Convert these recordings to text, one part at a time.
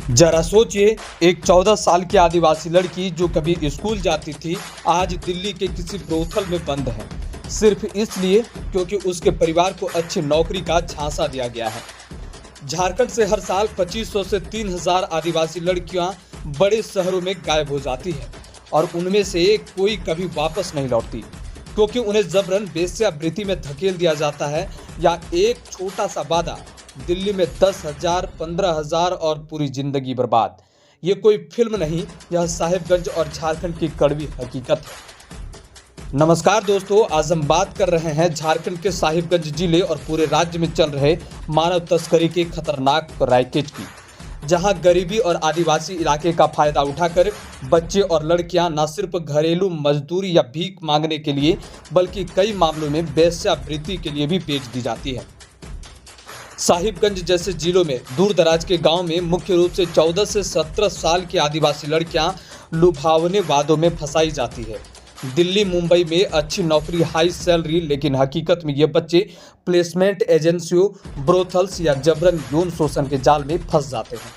जरा सोचिए, एक 14 साल की आदिवासी लड़की जो कभी स्कूल जाती थी, आज दिल्ली के किसी ब्रोथल में बंद है। सिर्फ इसलिए क्योंकि उसके परिवार को अच्छी नौकरी का झांसा दिया गया है। झारखंड से हर साल 2500 से 3000 आदिवासी लड़कियां बड़े शहरों में गायब हो जाती है और उनमें से कोई कभी वापस नहीं लौटती, क्योंकि उन्हें जबरन वेश्यावृत्ति में धकेल दिया जाता है या एक छोटा सा वादा दिल्ली में 10,000, 15,000 और पूरी जिंदगी बर्बाद। ये कोई फिल्म नहीं, यह साहिबगंज और झारखंड की कड़वी हकीकत है। नमस्कार दोस्तों, आज हम बात कर रहे हैं झारखंड के साहिबगंज जिले और पूरे राज्य में चल रहे मानव तस्करी के खतरनाक रैकेट की, जहां गरीबी और आदिवासी इलाके का फायदा उठाकर बच्चे और लड़कियां न सिर्फ घरेलू मजदूरी या भीख मांगने के लिए बल्कि कई मामलों में वेश्यावृत्ति के लिए भी बेच दी जाती है। साहिबगंज जैसे जिलों में दूर दराज के गांव में मुख्य रूप से 14 से 17 साल की आदिवासी लड़कियां लुभावने वादों में फंसाई जाती है। दिल्ली मुंबई में अच्छी नौकरी, हाई सैलरी, लेकिन हकीकत में ये बच्चे प्लेसमेंट एजेंसियों, ब्रोथल्स या जबरन यौन शोषण के जाल में फंस जाते हैं।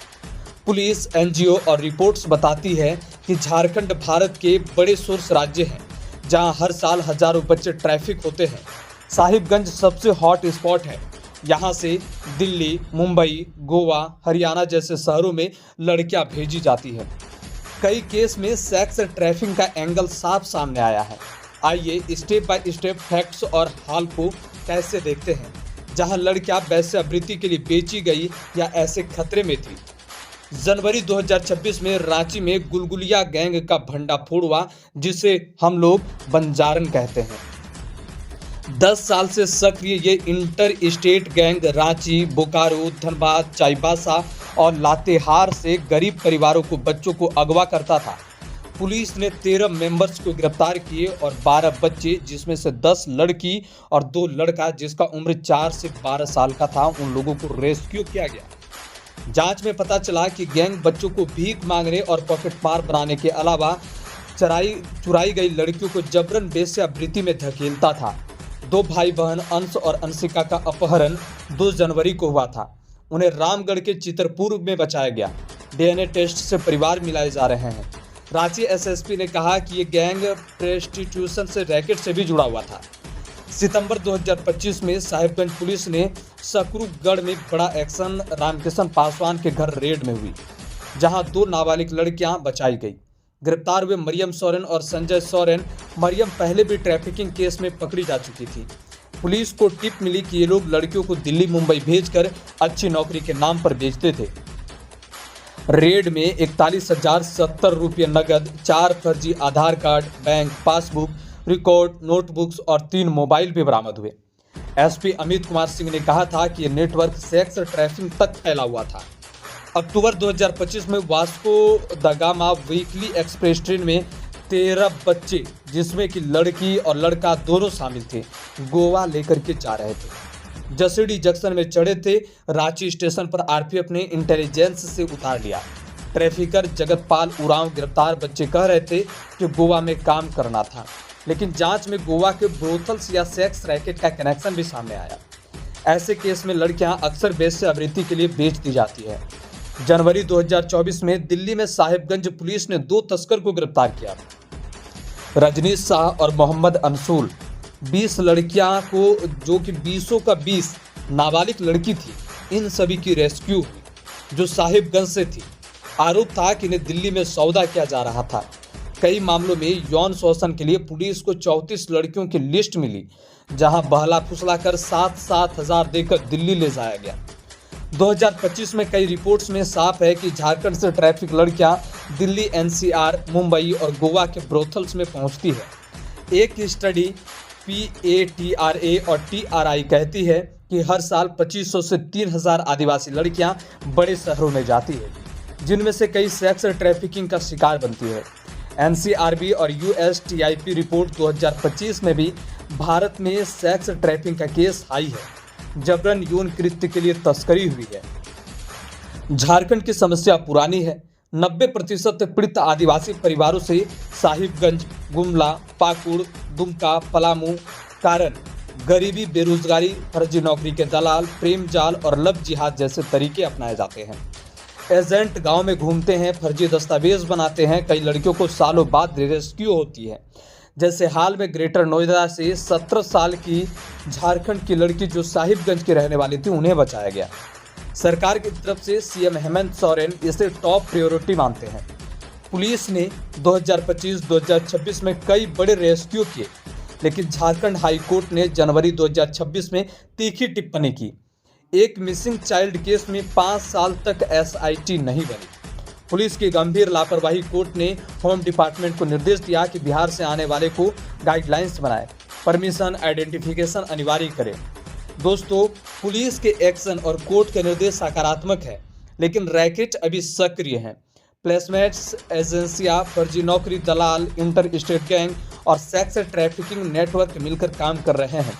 पुलिस, एनजीओ और रिपोर्ट्स बताती है कि झारखंड भारत के बड़े सोर्स राज्य हैं, जहां हर साल हजारों बच्चे ट्रैफिक होते हैं। साहिबगंज सबसे हॉट स्पॉट है। यहाँ से दिल्ली, मुंबई, गोवा, हरियाणा जैसे शहरों में लड़कियां भेजी जाती हैं। कई केस में सेक्स ट्रैफिकिंग का एंगल साफ सामने आया है। आइए स्टेप बाय स्टेप फैक्ट्स और हाल को कैसे देखते हैं, जहां लड़कियां वेश्यावृत्ति के लिए बेची गई या ऐसे खतरे में थी। जनवरी 2026 में रांची में गुलगुलिया गैंग का भंडाफोड़ हुआ, जिसे हम लोग बंजारन कहते हैं। 10 साल से सक्रिय ये inter state gang Ranchi, Bokaro, Dhanbad, Chaibasa और लातेहार से गरीब परिवारों को बच्चों को अगवा करता था। पुलिस ने 13 मेंबर्स को गिरफ्तार किए और 12 बच्चे, जिसमें से 10 लड़की और 2 लड़का जिसका उम्र 4 से 12 साल का था, उन लोगों को रेस्क्यू किया गया। जांच में पता चला कि गैंग बच्चों को भीख मांगने और पॉकेट मार बनाने के अलावा चुराई गई लड़कियों को जबरन वेश्यावृत्ति में धकेलता था। 2 भाई बहन अंश और अंशिका का अपहरण 2 जनवरी को हुआ था। उन्हें रामगढ़ के चितरपुर में बचाया गया। डीएनए टेस्ट से परिवार मिलाए जा रहे हैं। रांची एसएसपी ने कहा कि ये गैंग प्रेस्टिट्यूशन से रैकेट से भी जुड़ा हुआ था। सितंबर 2025 में साहिबगंज पुलिस ने सकरूगढ़ में बड़ा एक्शन रामकिशन पासवान के घर रेड में हुई, जहां 2 नाबालिग लड़कियां बचाई गई। गिरफ्तार हुए मरियम सोरेन और संजय सोरेन। मरियम पहले भी ट्रैफिकिंग केस में पकड़ी जा चुकी थी। पुलिस को टिप मिली कि ये लोग लड़कियों को दिल्ली मुंबई भेजकर अच्छी नौकरी के नाम पर बेचते थे। रेड में 41,070 रुपये नगद, 4 फर्जी Aadhaar card, bank passbook, record, notebooks और 3 मोबाइल भी बरामद हुए। एसपी अमित कुमार सिंह ने कहा था कि यह नेटवर्क सेक्स ट्रैफिकिंग तक फैला हुआ था। अक्टूबर 2025 में Vasco the gamma weekly express train में 13 बच्चे, जिसमें कि लड़की और लड़का दोनों शामिल थे, गोवा लेकर के जा रहे थे। जसीडी जंक्शन में चढ़े थे। रांची स्टेशन पर आरपीएफ ने इंटेलिजेंस से उतार लिया। ट्रैफिकर जगतपाल उरांव गिरफ्तार बच्चे कह रहे थे कि गोवा में काम करना था, लेकिन जांच में गोवा के ब्रोथल्स या सेक्स रैकेट का कनेक्शन भी सामने आया। ऐसे केस में लड़कियां अक्सर वेश्यावृत्ति के लिए बेच दी जाती है। जनवरी 2024 में दिल्ली में साहिबगंज पुलिस ने 2 तस्कर को गिरफ्तार किया। रजनीश शाह और मोहम्मद अंसुल, 20 लड़कियां को, जो कि 20 का 20 नाबालिग लड़की थी, इन सभी की रेस्क्यू हुई, जो साहिबगंज से थी। आरोप था कि इन्हें दिल्ली में सौदा किया जा रहा था। कई मामलों में यौन शोषण के लिए पुलिस को 34 लड़कियों की लिस्ट मिली, जहां बहला फुसला कर 7-7 हज़ार देकर दिल्ली ले जाया गया। 2025 में कई रिपोर्ट्स में साफ है कि झारखंड से ट्रैफिक लड़कियां दिल्ली, एनसीआर, मुंबई और गोवा के ब्रोथल्स में पहुंचती है। एक स्टडी PATRA और TRI कहती है कि हर साल 2500 से 3000 आदिवासी लड़कियां बड़े शहरों में जाती है, जिनमें से कई सेक्स ट्रैफिकिंग का शिकार बनती है। NCRB और USTIP रिपोर्ट 2025 में भी भारत में सेक्स ट्रैफिकिंग का केस हाई है। जबरन यौन कृत्य के लिए तस्करी हुई है। झारखंड की समस्या पुरानी है। 90% पीड़ित आदिवासी परिवारों से साहिबगंज, गुमला, पाकुड़, दुमका, पलामू कारण गरीबी, बेरोजगारी, फर्जी नौकरी के दलाल, प्रेम जाल और लव जिहाद जैसे तरीके अपनाए जाते हैं। एजेंट गांव में घूमते हैं, फर्जी दस्तावेज बनाते हैं। कई लड़कियों को सालों बाद रेस्क्यू होती है। जैसे हाल में ग्रेटर नोएडा से 17 साल की झारखंड की लड़की जो साहिबगंज की रहने वाली थी, उन्हें बचाया गया। सरकार की तरफ से सीएम हेमंत सोरेन इसे टॉप प्रायोरिटी मानते हैं। पुलिस ने 2025-2026 में कई बड़े रेस्क्यू किए, लेकिन झारखंड हाई कोर्ट ने जनवरी 2026 में तीखी टिप्पणी की। एक मिसिंग चाइल्ड केस में 5 साल तक एसआईटी नहीं बनी। पुलिस की गंभीर लापरवाही कोर्ट ने होम डिपार्टमेंट को निर्देश दिया कि बिहार से आने वाले को गाइडलाइंस बनाए, परमिशन आइडेंटिफिकेशन अनिवार्य करे। दोस्तों, पुलिस के एक्शन और कोर्ट के निर्देश सकारात्मक है, लेकिन रैकेट अभी सक्रिय हैं। प्लेसमेंट्स एजेंसियां, फर्जी नौकरी दलाल, इंटर स्टेट गैंग और सेक्स ट्रैफिकिंग नेटवर्क मिलकर काम कर रहे हैं।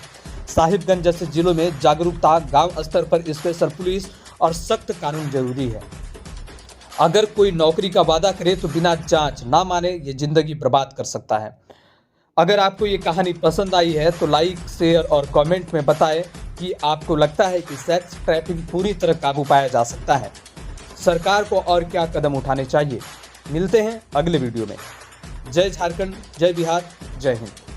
साहिबगंज जैसे जिलों में जागरूकता, गांव स्तर पर स्पेशल पुलिस और सख्त कानून जरूरी है। अगर कोई नौकरी का वादा करे तो बिना जांच ना माने, ये जिंदगी बर्बाद कर सकता है। अगर आपको ये कहानी पसंद आई है तो लाइक, शेयर और कमेंट में बताएं कि आपको लगता है कि सेक्स ट्रैफिकिंग पूरी तरह काबू पाया जा सकता है। सरकार को और क्या कदम उठाने चाहिए। मिलते हैं अगले वीडियो में। जय झारखंड, जय बिहार, जय हिंद।